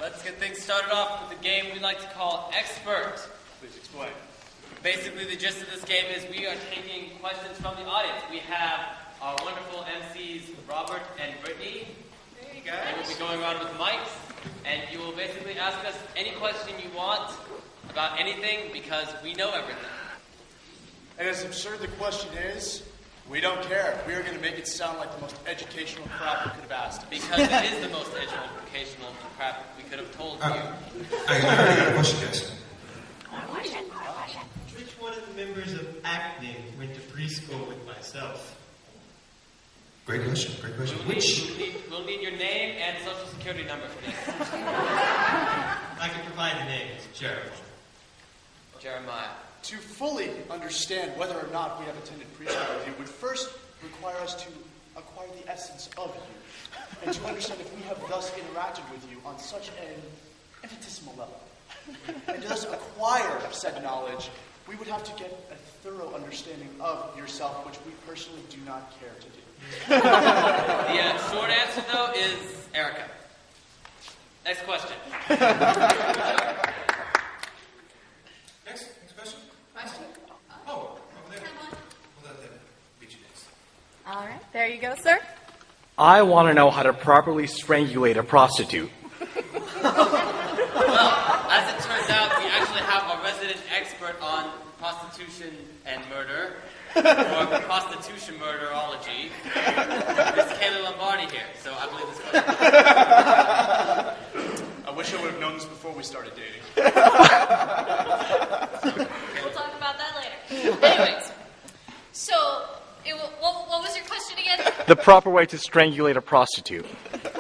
let's get things started off with a game we like to call Expert. Please explain. Basically, the gist of this game is we are taking questions from the audience. We have our wonderful MCs, Robert and Brittany. Hey, guys. They will be going around with mics, and you will basically ask us any question you want about anything because we know everything. And as absurd the question is, we don't care. We are going to make it sound like the most educational crap we could have asked. Because it is the most educational crap we could have told you. I got a question, guys. Which one of the members of Akne went to preschool with myself? Great question. We'll need your name and social security number for this. I can provide the name. It's Jeremiah. To fully understand whether or not we have attended preschool with you would first require us to acquire the essence of you, and to understand if we have thus interacted with you on such an infinitesimal level. And to thus acquire said knowledge, we would have to get a thorough understanding of yourself, which we personally do not care to do. The short answer, though, is Erica. Next question. Next question? Oh, over there. We'll let them beat you next. All right, there you go, sir. I want to know how to properly strangulate a prostitute. Well, as it turns out, we actually have a resident expert on prostitution and murder, or prostitution murderology. This is Kayla Lombardi here, so I believe this question. I wish I would have known this before we started dating. We'll talk about that later. Anyways, so what was your question again? The proper way to strangulate a prostitute.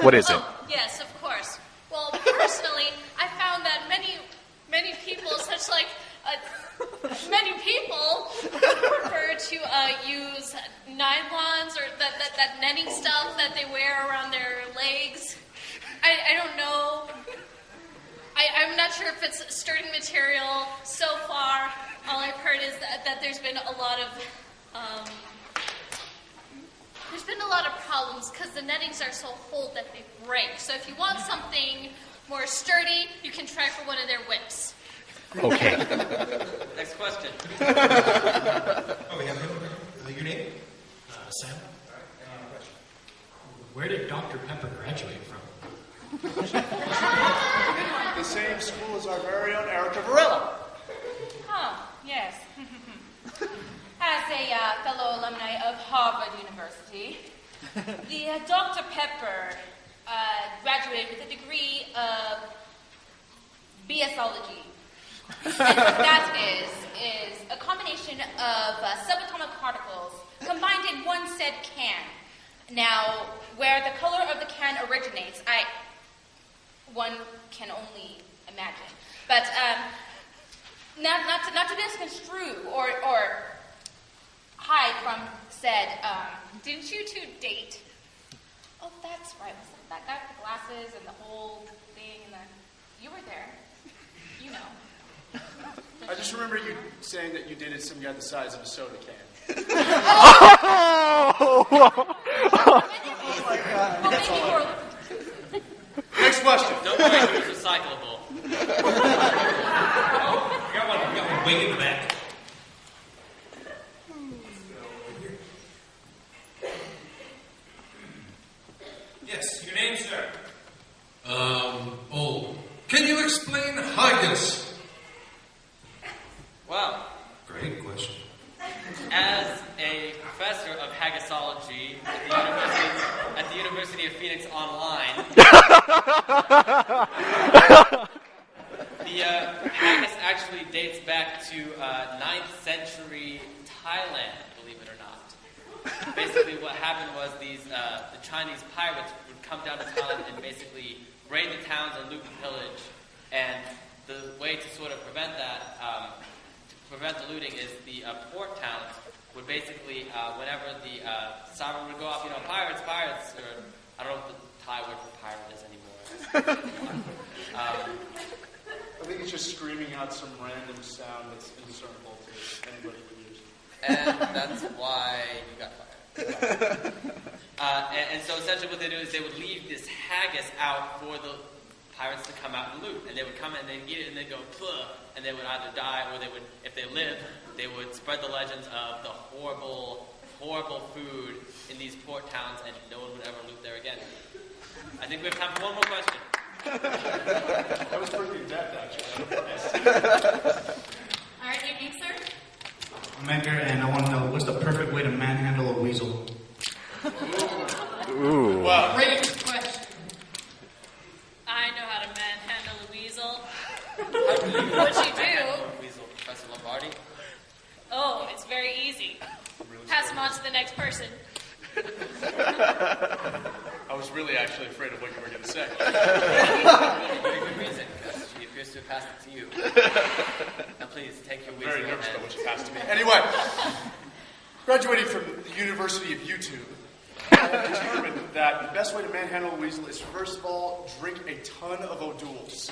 What is it? Yes, of course. Well, personally, I found that many people, such like many people, prefer to use nylons or that netting stuff that they wear around their legs. I don't know. I'm not sure if it's sturdy material. So far, all I've heard is that there's been a lot of problems because the nettings are so old that they break. So if you want something more sturdy, you can try for one of their whips. Okay. Next question. We have him. Your name? Sam? Where did Dr. Pepper graduate from? The same school as our very own Erica Varela. Oh, yes. As a fellow alumni of Harvard University, the Dr. Pepper graduated with a degree of BSology. And what that is a combination of subatomic particles combined in one said can. Now, where the color of the can originates, one can only imagine. But not to misconstrue or hide from said. Didn't you two date? Oh, that's right. Was that guy with the glasses and the whole thing and the? You were there. You know. I just remember you saying that you dated some guy the size of a soda can. Oh my God. Well, maybe Next question. Don't worry, it's recyclable. We got one way in the back. Yes, your name, sir? Can you explain haggis? Wow. Great question. As a professor of haggisology at the University of Phoenix Online, the haggis actually dates back to 9th century Thailand, believe it or not. Basically what happened was the Chinese pirates would come down to Thailand and basically raid the towns and loot and pillage. And the way to sort of prevent that, to prevent the looting, is the port towns would basically, whenever the siren would go off, pirates, or I don't know what the Thai word for pirate is anymore. I think it's just screaming out some random sound that's indiscernible to anybody who use it. And that's why you got fired. And so essentially what they do is they would leave this haggis out for the pirates to come out and loot. And they would come in and they'd eat it and they'd go, "Pugh," and they would either die or they would, if they lived, they would spread the legends of the horrible, horrible food in these port towns, and no one would ever loot there again. I think we have time for one more question. That was pretty in-depth, actually. All right, your name, sir? I'm Edgar, and I want to know what's the perfect way to manhandle a weasel? Ooh. Well, Great question. I know how to manhandle a weasel. What What'd you do? Weasel, Professor Lombardi. Oh, it's very easy. Pass them on to the next person. I was really actually afraid of what you were going to say. Very good reason, because she appears to have passed it to you. Now please, take your I'm weasel very nervous and... about what she passed to me. Anyway, graduating from the University of YouTube, I determined that the best way to manhandle a weasel is, first of all, drink a ton of O'Douls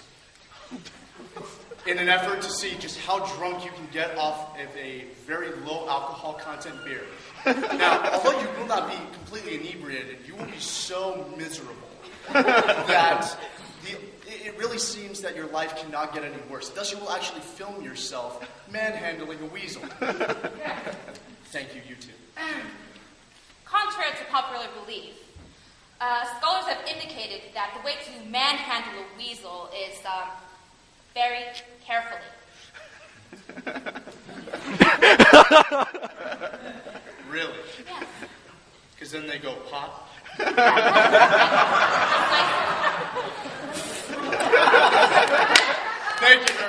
in an effort to see just how drunk you can get off of a very low alcohol content beer. Now, although you will not be completely inebriated, you will be so miserable that it really seems that your life cannot get any worse. Thus, you will actually film yourself manhandling a weasel. Thank you, YouTube. Contrary to popular belief, scholars have indicated that the way to manhandle a weasel is very carefully. Really? Yes. Because then they go pop. Thank you very